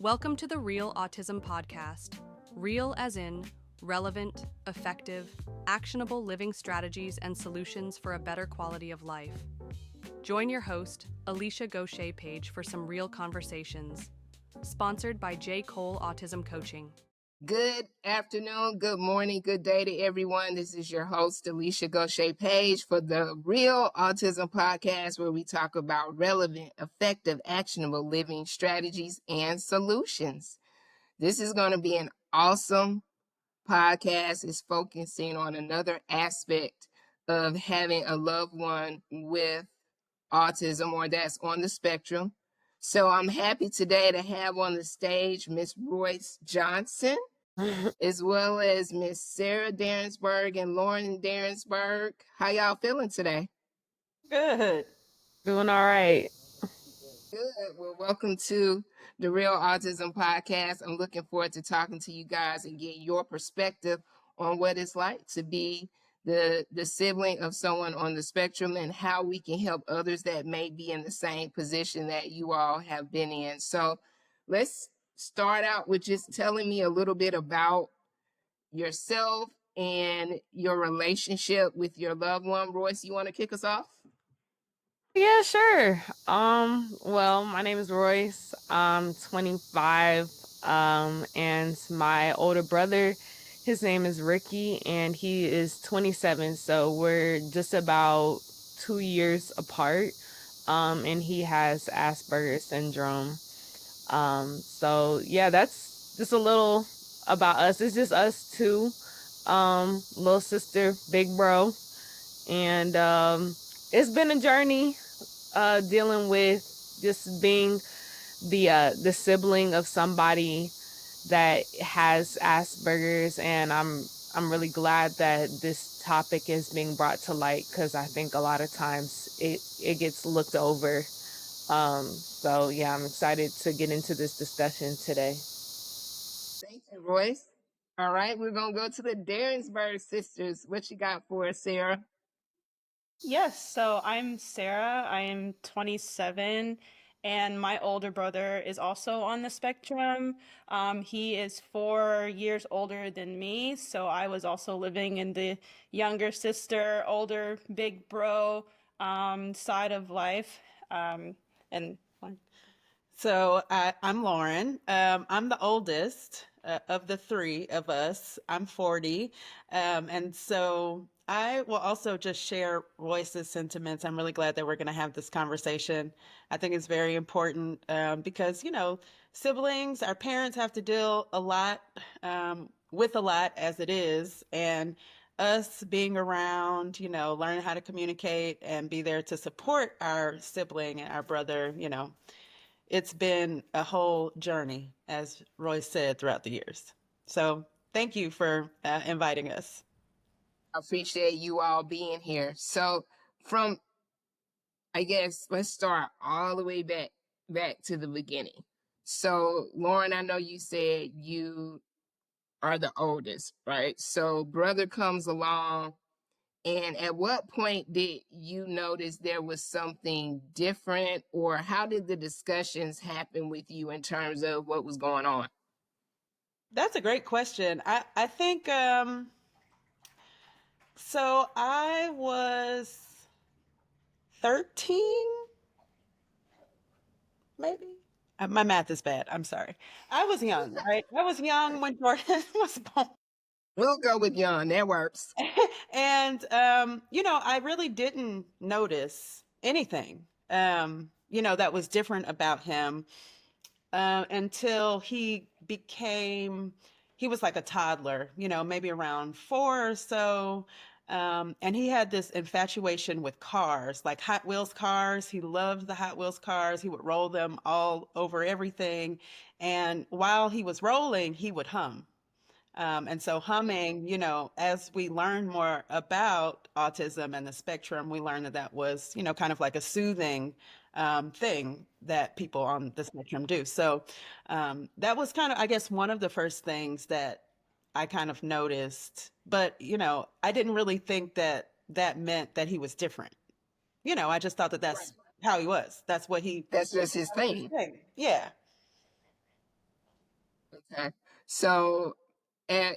Welcome to the REAL Autism Podcast. Real as in relevant, effective, actionable living strategies and solutions for a better quality of life. Join your host, Alicia Gaucher Page, for some real conversations. Sponsored by J. Cole Autism Coaching. Good afternoon, good morning, good day to everyone. This is your host, Alicia Gaucher Page, for the Real Autism Podcast, where we talk about relevant, effective, actionable living strategies and solutions. This is going to be an awesome podcast. It's focusing on another aspect of having a loved one with autism or that's on the spectrum. So I'm happy today to have on the stage Miss Royce Johnson, as well as Miss Sarah Darrensburg and Lauren Darrensburg. How y'all feeling today? Good. Doing all right. Good. Well, welcome to the Real Autism Podcast. I'm looking forward to talking to you guys and getting your perspective on what it's like to be the sibling of someone on the spectrum and how we can help others that may be in the same position that you all have been in. So let's start out with just telling me a little bit about yourself and your relationship with your loved one. Royce, you want to kick us off? Yeah, sure. Well, my name is Royce. I'm 25. And my older brother, his name is Ricky, and he is 27. So we're just about 2 years apart. And he has Asperger's syndrome. So yeah, that's just a little about us. It's just us two, little sister, big bro. And it's been a journey dealing with just being the sibling of somebody that has Asperger's, and I'm really glad that this topic is being brought to light, because I think a lot of times it gets looked over. So yeah, I'm excited to get into this discussion today. Thank you, Royce. All right, we're going to go to the Darrensburg sisters. What you got for us, Sarah? Yes, so I'm Sarah. I am 27, and my older brother is also on the spectrum. He is 4 years older than me, so I was also living in the younger sister, older big bro side of life. And So I'm Lauren. I'm the oldest of the three of us. I'm 40. And so I will also just share Royce's sentiments. I'm really glad that we're going to have this conversation. I think it's very important because, siblings, our parents have to deal a lot with a lot as it is. And us being around, learning how to communicate and be there to support our sibling and our brother, it's been a whole journey, as Roy said, throughout the years. So thank you for inviting us. I appreciate you all being here. So I guess let's start all the way back to the beginning. So Lauren, I know you said you are the oldest, right? So brother comes along, and at what point did you notice there was something different, or how did the discussions happen with you in terms of what was going on? That's a great question. I think, so I was 13, maybe. My math is bad. I'm sorry. I was young, right? I was young when Jordan was born. We'll go with young. That works. And, I really didn't notice anything, that was different about him until he was like a toddler, maybe around 4 or so. And he had this infatuation with cars, like Hot Wheels cars. He loved the Hot Wheels cars. He would roll them all over everything. And while he was rolling, he would hum. And so humming, as we learned more about autism and the spectrum, we learned that was, kind of like a soothing thing that people on the spectrum do. So that was kind of, I guess, one of the first things that I kind of noticed. But, I didn't really think that meant that he was different. I just thought that that's how he was. That's just his thing. Yeah. Okay. So, uh,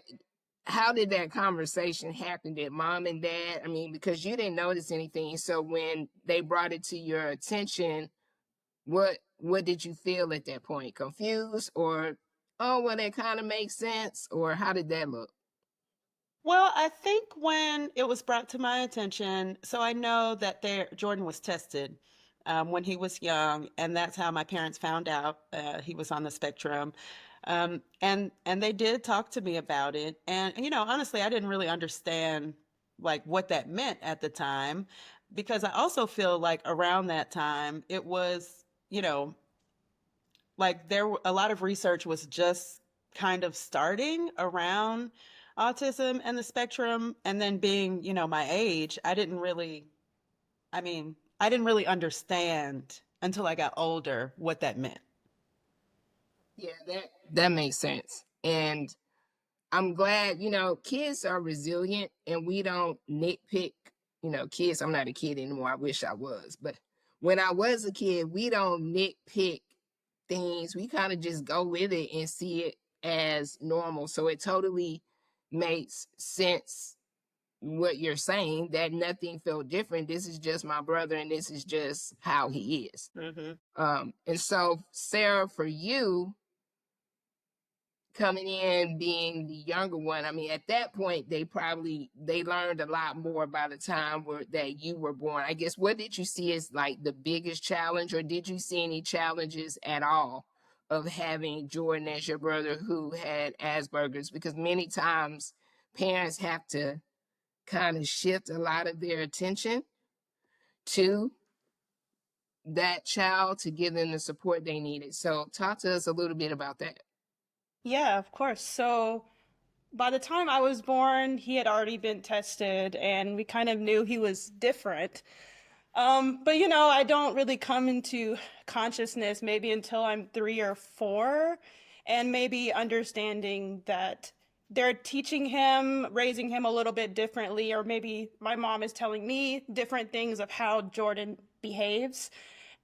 how did that conversation happen? Did mom and dad, I mean, because you didn't notice anything. So when they brought it to your attention, what did you feel at that point? Confused or, oh, well, that kind of makes sense? Or how did that look? Well, I think when it was brought to my attention, so I know that Jordan was tested when he was young, and that's how my parents found out he was on the spectrum. And they did talk to me about it, and honestly, I didn't really understand like what that meant at the time, because I also feel like around that time it was, like a lot of research was just kind of starting around autism and the spectrum, and then being my age, I didn't really understand until I got older what that meant. Yeah, that makes sense. And I'm glad, kids are resilient and we don't nitpick, kids. I'm not a kid anymore. I wish I was. But when I was a kid, we don't nitpick things. We kind of just go with it and see it as normal. So it totally makes sense what you're saying, that nothing felt different. This is just my brother and this is just how he is. And so, Sarah, for you, coming in being the younger one, I mean, at that point they learned a lot more by the time that you were born. I guess, what did you see as like the biggest challenge, or did you see any challenges at all of having Jordan as your brother who had Asperger's? Because many times parents have to kind of shift a lot of their attention to that child to give them the support they needed. So talk to us a little bit about that. Yeah, of course. So by the time I was born, he had already been tested, and we kind of knew he was different. But I don't really come into consciousness maybe until I'm 3 or 4, and maybe understanding that they're teaching him, raising him a little bit differently, or maybe my mom is telling me different things of how Jordan behaves.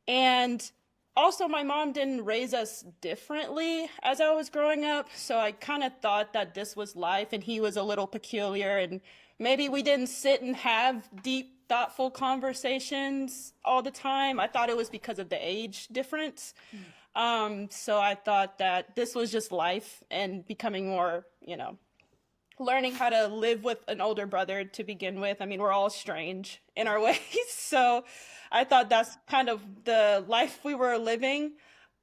And also, my mom didn't raise us differently as I was growing up, so I kind of thought that this was life and he was a little peculiar, and maybe we didn't sit and have deep, thoughtful conversations all the time. I thought it was because of the age difference. So I thought that this was just life and becoming more, learning how to live with an older brother to begin with. I mean, we're all strange in our ways. So I thought that's kind of the life we were living.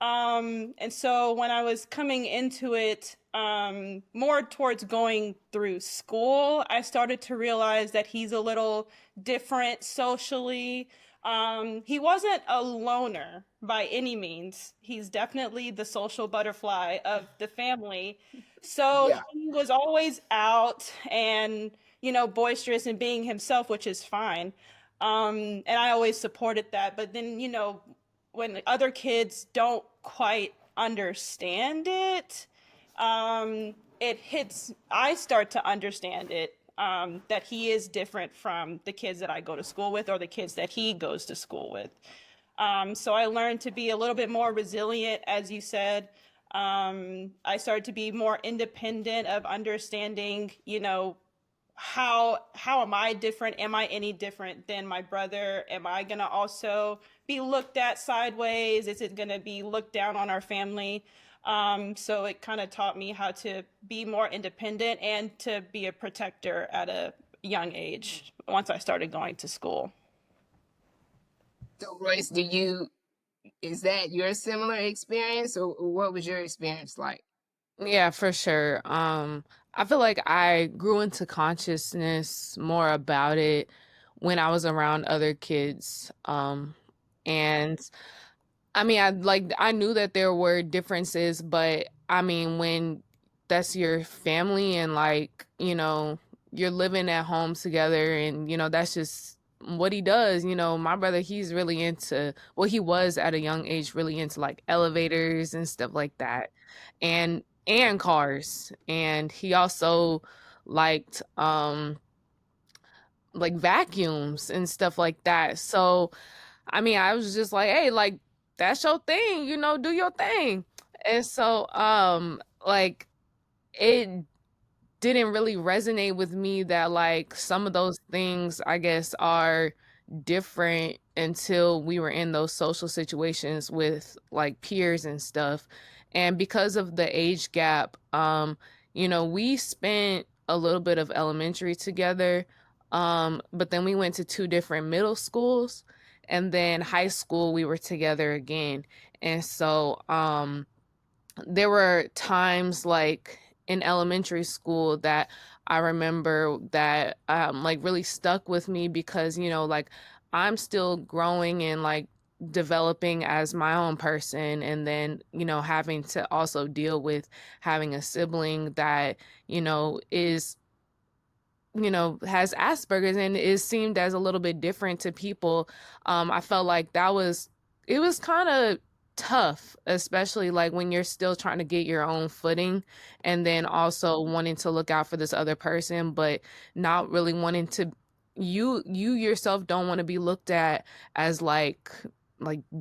And so when I was coming into it, more towards going through school, I started to realize that he's a little different socially. He wasn't a loner by any means. He's definitely the social butterfly of the family. So Yeah. he was always out and, boisterous and being himself, which is fine. And I always supported that. But then, when other kids don't quite understand it, I start to understand it, that he is different from the kids that I go to school with or the kids that he goes to school with. So I learned to be a little bit more resilient, as you said. I started to be more independent of understanding, how am I different? Am I any different than my brother? Am I going to also be looked at sideways? Is it going to be looked down on our family? So it kind of taught me how to be more independent and to be a protector at a young age once I started going to school. So Royce, is that your similar experience, or what was your experience like? Yeah, for sure. I feel like I grew into consciousness more about it when I was around other kids. And I mean, I knew that there were differences, but I mean, when that's your family and you're living at home together and that's just what he does. My brother, he's really into, well, he was at a young age really into like elevators and stuff like that. And cars. And he also liked like vacuums and stuff like that. So I mean, I was just like, hey, like that's your thing, do your thing. And so like it didn't really resonate with me that like some of those things I guess are different until we were in those social situations with like peers and stuff. And because of the age gap, we spent a little bit of elementary together, but then we went to two different middle schools, and then high school we were together again. And so there were times like in elementary school that I remember that like really stuck with me because like I'm still growing and like developing as my own person, and then having to also deal with having a sibling that is has Asperger's and is seemed as a little bit different to people. I felt like it was kind of tough, especially like when you're still trying to get your own footing, and then also wanting to look out for this other person, but not really wanting to, you yourself don't want to be looked at as like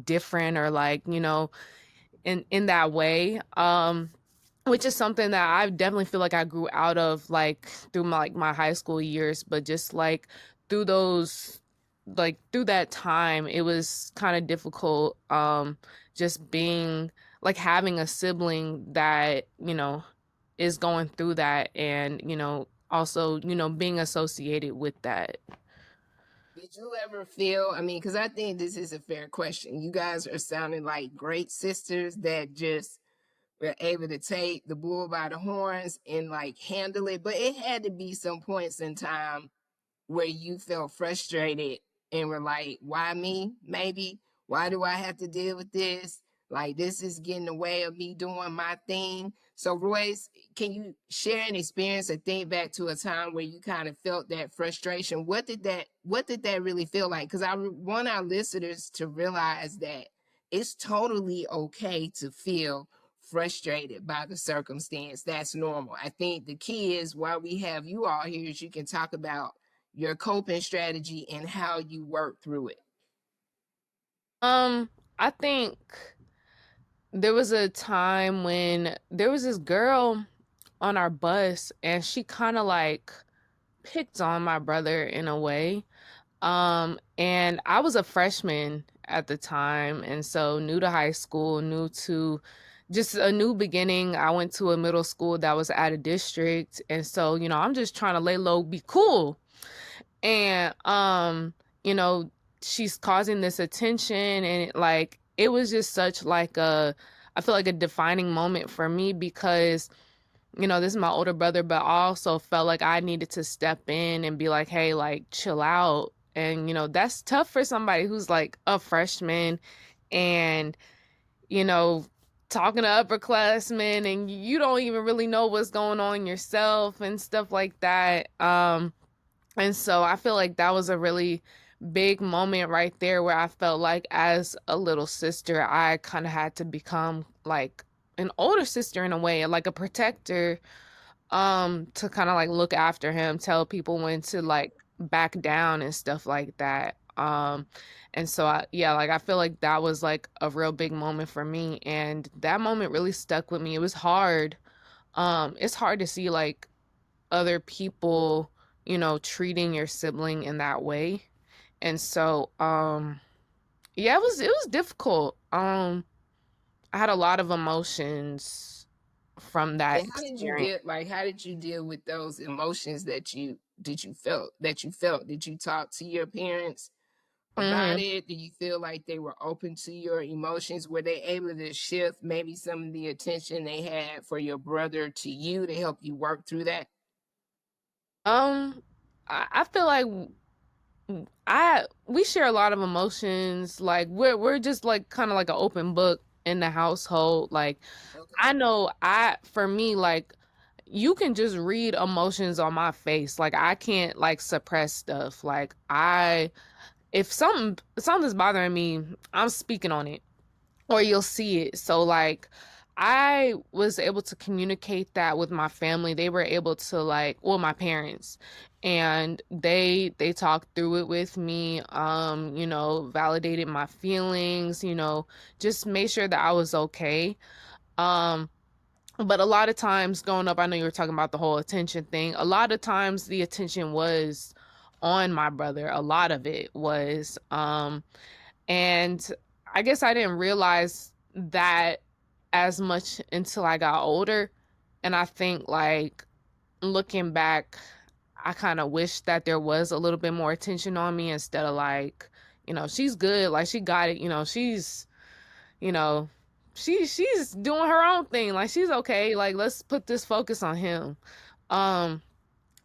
different or like, in that way. Which is something that I definitely feel like I grew out of like through my high school years, but just like through those through that time it was kind of difficult, just being like having a sibling that is going through that, and also being associated with that. Did you ever feel, I mean, because I think this is a fair question. You guys are sounding like great sisters that just were able to take the bull by the horns and like handle it. But it had to be some points in time where you felt frustrated and were like, why me? Maybe. Why do I have to deal with this? Like, this is getting in the way of me doing my thing. So, Royce, can you share an experience or think back to a time where you kind of felt that frustration? What did that really feel like? Because I want our listeners to realize that it's totally okay to feel frustrated by the circumstance. That's normal. I think the key is why we have you all here is you can talk about your coping strategy and how you work through it. I think there was a time when there was this girl on our bus and she kind of like picked on my brother in a way. And I was a freshman at the time, and so new to high school, new to just a new beginning. I went to a middle school that was out of district, and so I'm just trying to lay low, be cool. And she's causing this attention, and it was just such like I feel like a defining moment for me because this is my older brother, but I also felt like I needed to step in and be like, hey, like chill out. And that's tough for somebody who's like a freshman and talking to upperclassmen and you don't even really know what's going on yourself and stuff like that. And so I feel like that was a really big moment right there where I felt like as a little sister, I kind of had to become like an older sister in a way, like a protector, to kind of like look after him, tell people when to like back down and stuff like that. And so I feel like that was like a real big moment for me, and that moment really stuck with me. It was hard. It's hard to see like other people, treating your sibling in that way. And so, it was difficult. I had a lot of emotions from that And experience. how did you deal with those emotions that you felt? Did you talk to your parents about Mhm. it? Do you feel like they were open to your emotions? Were they able to shift maybe some of the attention they had for your brother to you to help you work through that? Um, I feel like we share a lot of emotions. Like we're just like kind of like an open book in the household. Like Okay. I know for me, like you can just read emotions on my face. Like I can't like suppress stuff. Like if something's bothering me, I'm speaking on it or you'll see it. So like I was able to communicate that with my family. They were able to my parents, and they talked through it with me, validated my feelings, just made sure that I was okay. Um But a lot of times growing up, I know you were talking about the whole attention thing. A lot of times the attention was on my brother. A lot of it was. And I guess I didn't realize that as much until I got older. And I think, like, looking back, I kind of wish that there was a little bit more attention on me instead of like, she's good. Like, she got it. You know, she's doing her own thing. Like, she's okay. Like, let's put this focus on him. Um,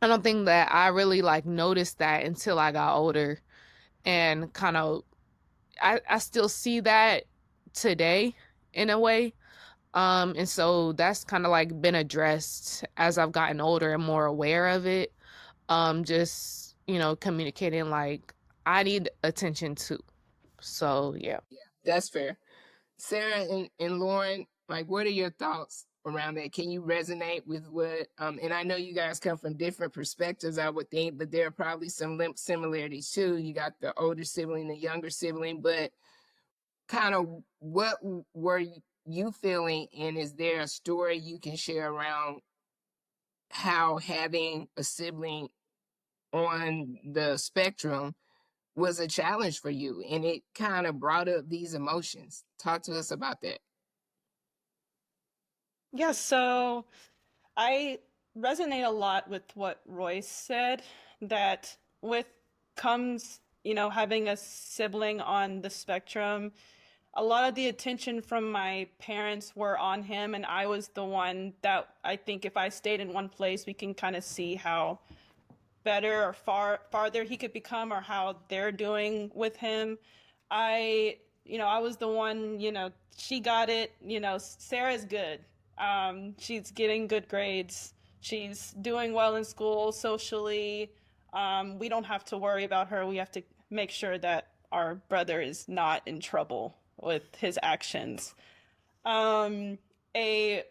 I don't think that I really like noticed that until I got older, and kind of, I still see that today in a way. And so that's kind of like been addressed as I've gotten older and more aware of it. Just, communicating like I need attention too. So yeah. That's fair. Sarah and Lauren, like, what are your thoughts around that? Can you resonate with what, and I know you guys come from different perspectives, I would think, but there are probably some similarities too. You got the older sibling, the younger sibling, but kind of what were you feeling? And is there a story you can share around how having a sibling on the spectrum was a challenge for you and it kind of brought up these emotions? Talk to us about that. Yeah, so I resonate a lot with what Royce said, that with comes, having a sibling on the spectrum. A lot of the attention from my parents were on him, and I was the one that I think if I stayed in one place, we can kind of see how better or farther he could become or how they're doing with him. I was the one, she got it, Sarah's good. She's getting good grades. She's doing well in school, socially. We don't have to worry about her. We have to make sure that our brother is not in trouble with his actions. A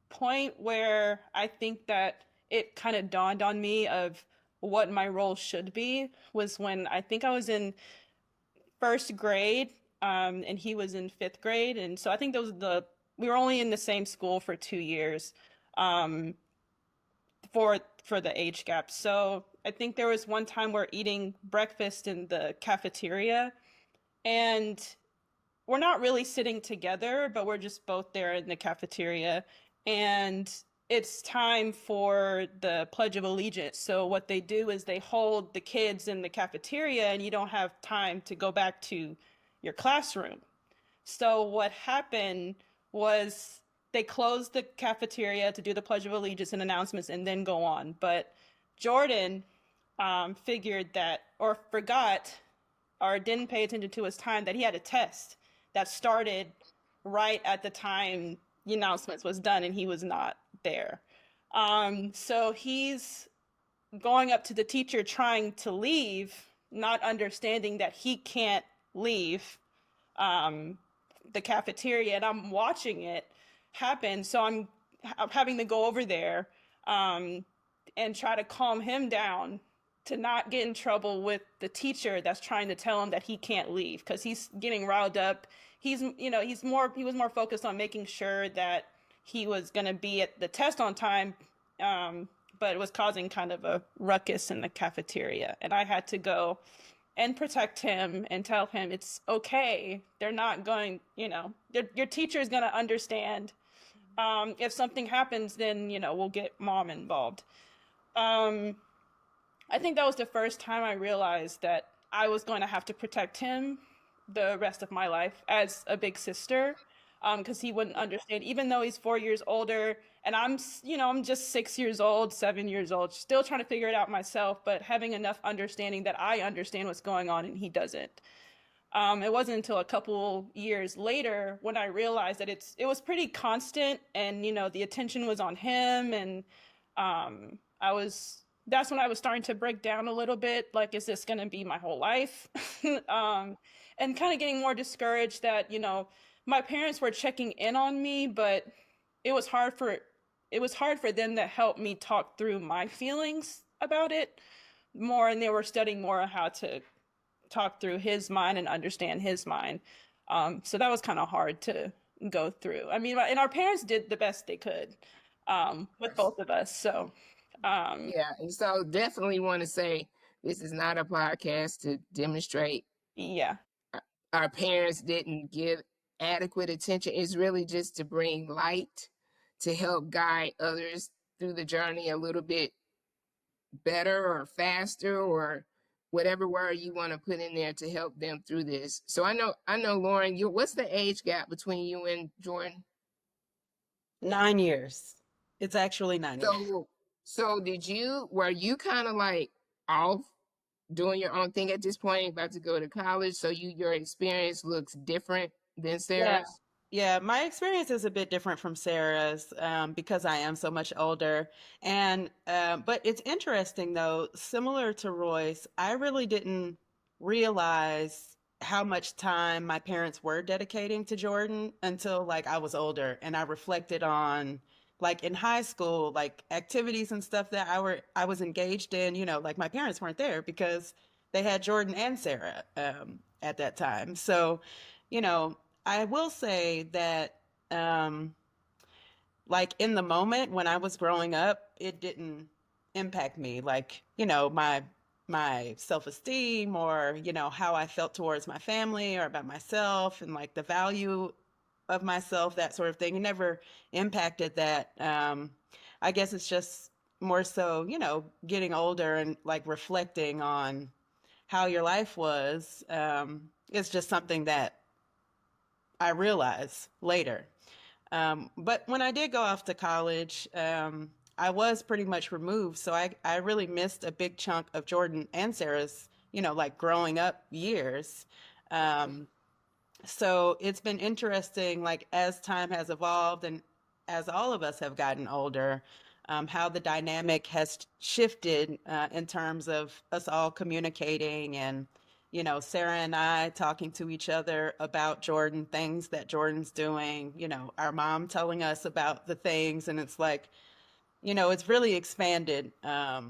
point where I think that it kind of dawned on me of what my role should be was when I think I was in first grade, and he was in fifth grade. And so I think we were only in the same school for 2 years, for the age gap. So I think there was one time we're eating breakfast in the cafeteria, and we're not really sitting together, but we're just both there in the cafeteria. And it's time for the Pledge of Allegiance. So what they do is they hold the kids in the cafeteria, and you don't have time to go back to your classroom. So what happened was they closed the cafeteria to do the Pledge of Allegiance and announcements and then go on. But Jordan figured that, or forgot, or didn't pay attention to his time, that he had a test that started right at the time the announcements was done, and he was not there. So he's going up to the teacher trying to leave, not understanding that he can't leave the cafeteria, and I'm watching it happen. So I'm having to go over there and try to calm him down to not get in trouble with the teacher that's trying to tell him that he can't leave, because he's getting riled up. He was more focused on making sure that he was going to be at the test on time, but it was causing kind of a ruckus in the cafeteria. And I had to go and protect him and tell him it's okay. They're not going, your teacher is going to understand. If something happens, then, we'll get mom involved. I think that was the first time I realized that I was going to have to protect him the rest of my life as a big sister, because he wouldn't understand, even though he's 4 years older, and I'm just 6 years old, 7 years old, still trying to figure it out myself, but having enough understanding that I understand what's going on and he doesn't. It wasn't until a couple years later when I realized that it was pretty constant, and the attention was on him, and that's when I was starting to break down a little bit, like, is this going to be my whole life? And kind of getting more discouraged that, my parents were checking in on me, but it was hard for them to help me talk through my feelings about it more, and they were studying more on how to talk through his mind and understand his mind. So that was kind of hard to go through. I mean, and our parents did the best they could with both of us. So, Yeah, and so definitely want to say this is not a podcast to demonstrate yeah. our parents didn't give adequate attention. It's really just to bring light, to help guide others through the journey a little bit better or faster, or whatever word you want to put in there to help them through this. So I know, Lauren, what's the age gap between you and Jordan? 9 years. It's actually 9 years. So were you kind of like off doing your own thing at this point, about to go to college? So your experience looks different than Sarah's? Yeah, my experience is a bit different from Sarah's because I am so much older. And but it's interesting though, similar to Royce, I really didn't realize how much time my parents were dedicating to Jordan until like I was older and I reflected on like in high school, like activities and stuff that I was engaged in, you know, like my parents weren't there because they had Jordan and Sarah at that time. So, you know, I will say that, like in the moment when I was growing up, it didn't impact me, like, you know, my self-esteem or, you know, how I felt towards my family or about myself and like the value of myself, that sort of thing. It never impacted that. I guess it's just more so, you know, getting older and like reflecting on how your life was. It's just something that I realized later. But when I did go off to college, I was pretty much removed. So I really missed a big chunk of Jordan and Sarah's, you know, like growing up years. So it's been interesting, like as time has evolved and as all of us have gotten older, how the dynamic has shifted in terms of us all communicating and, you know, Sarah and I talking to each other about Jordan, things that Jordan's doing, you know, our mom telling us about the things. And it's like, you know, it's really expanded now.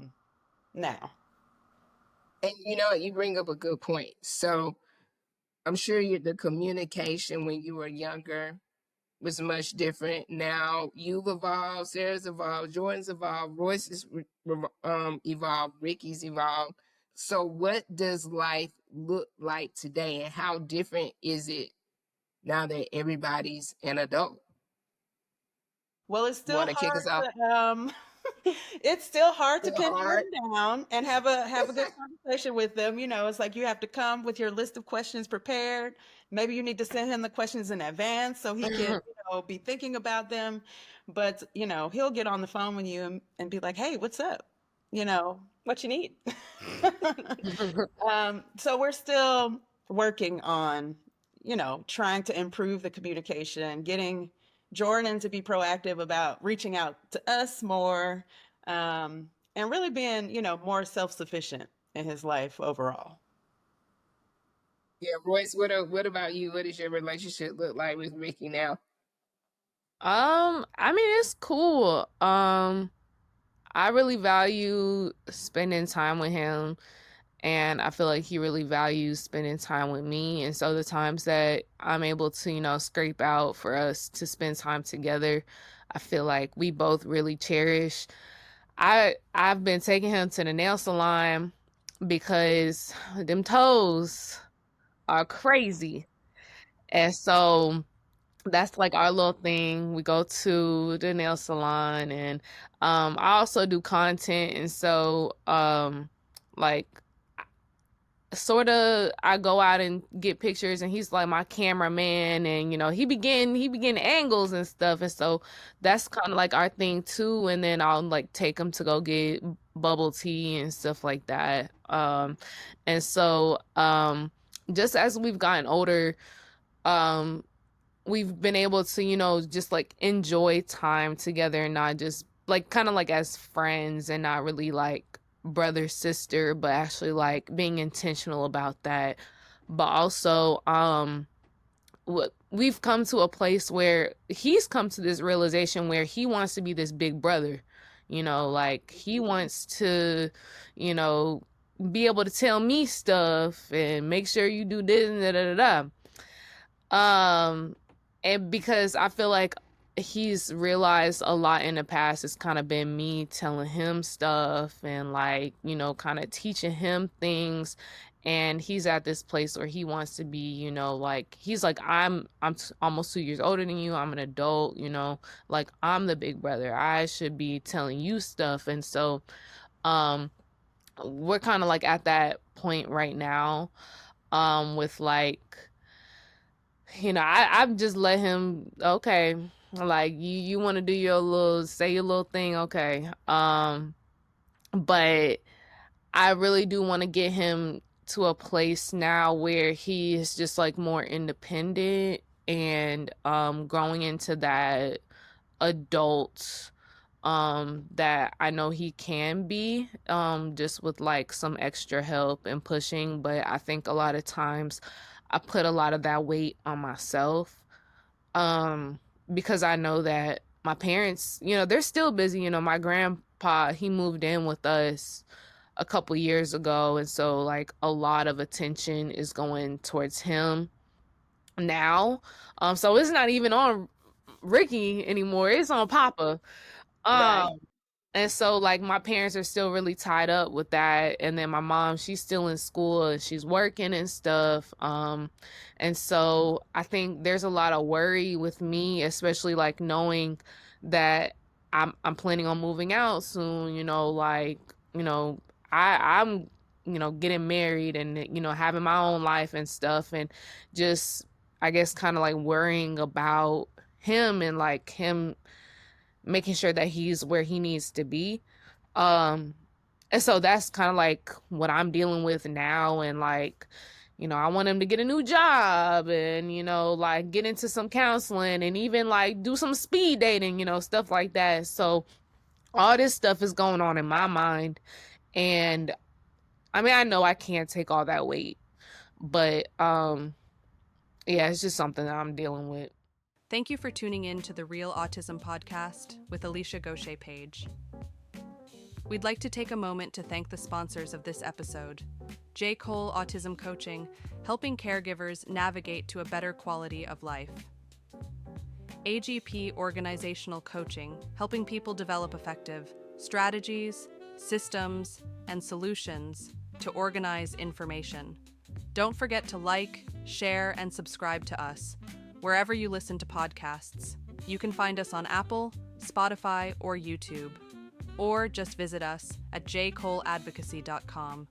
And you know what, you bring up a good point. So I'm sure the communication when you were younger was much different. Now you've evolved, Sarah's evolved, Jordan's evolved, Royce's evolved, Ricky's evolved. So what does life look like today, and how different is it now that everybody's an adult? Well, it's still Want to kick us off? it's still hard to Still pin hard? them down and have a good conversation with them. You know, it's like you have to come with your list of questions prepared. Maybe you need to send him the questions in advance so he can, you know, be thinking about them. But, you know, he'll get on the phone with you and be like, "Hey, what's up? You know, what you need?" So we're still working on, you know, trying to improve the communication, getting Jordan to be proactive about reaching out to us more, and really being, you know, more self-sufficient in his life overall. Yeah, Royce, what about you? What does your relationship look like with Ricky now? I mean, it's cool. I really value spending time with him, and I feel like he really values spending time with me. And so the times that I'm able to, you know, scrape out for us to spend time together, I feel like we both really cherish. I've been taking him to the nail salon because them toes are crazy. And so that's like our little thing. We go to the nail salon, and I also do content, and so like sort of I go out and get pictures, and he's like my cameraman, and you know he begin angles and stuff, and so that's kind of like our thing too. And then I'll like take him to go get bubble tea and stuff like that. And so just as we've gotten older, we've been able to, you know, just like enjoy time together and not just like kind of like as friends and not really like brother sister, but actually like being intentional about that. But also we've come to a place where he's come to this realization where he wants to be this big brother, you know, like he wants to, you know, be able to tell me stuff and make sure you do this and da da da da. And because I feel like he's realized a lot in the past, it's kind of been me telling him stuff and like, you know, kind of teaching him things. And he's at this place where he wants to be, you know, like, he's like, almost 2 years older than you. I'm an adult, you know, like, I'm the big brother. I should be telling you stuff. And so, we're kind of like at that point right now, with like, you know, I've just let him, okay, like, you want to do say your little thing, okay. But I really do want to get him to a place now where he is just like more independent and growing into that adult that I know he can be, just with like some extra help and pushing. But I think a lot of times I put a lot of that weight on myself, because I know that my parents, you know, they're still busy. You know, my grandpa, he moved in with us a couple years ago, and so like a lot of attention is going towards him now. So it's not even on Ricky anymore, it's on Papa. Right. And so like my parents are still really tied up with that, and then my mom, she's still in school and she's working and stuff. And so I think there's a lot of worry with me, especially like knowing that I'm planning on moving out soon, you know, like, you know, I'm, you know, getting married and, you know, having my own life and stuff, and just, I guess, kind of like worrying about him and like him making sure that he's where he needs to be. And so that's kind of like what I'm dealing with now. And like, you know, I want him to get a new job and, you know, like get into some counseling and even like do some speed dating, you know, stuff like that. So all this stuff is going on in my mind. And I mean, I know I can't take all that weight, but yeah, it's just something that I'm dealing with. Thank you for tuning in to the Real Autism Podcast with Alicia Gaucher Page. We'd like to take a moment to thank the sponsors of this episode: J. Cole Autism Coaching, helping caregivers navigate to a better quality of life; AGP Organizational Coaching, helping people develop effective strategies, systems, and solutions to organize information. Don't forget to like, share, and subscribe to us wherever you listen to podcasts. You can find us on Apple, Spotify, or YouTube, or just visit us at jcoleadvocacy.com.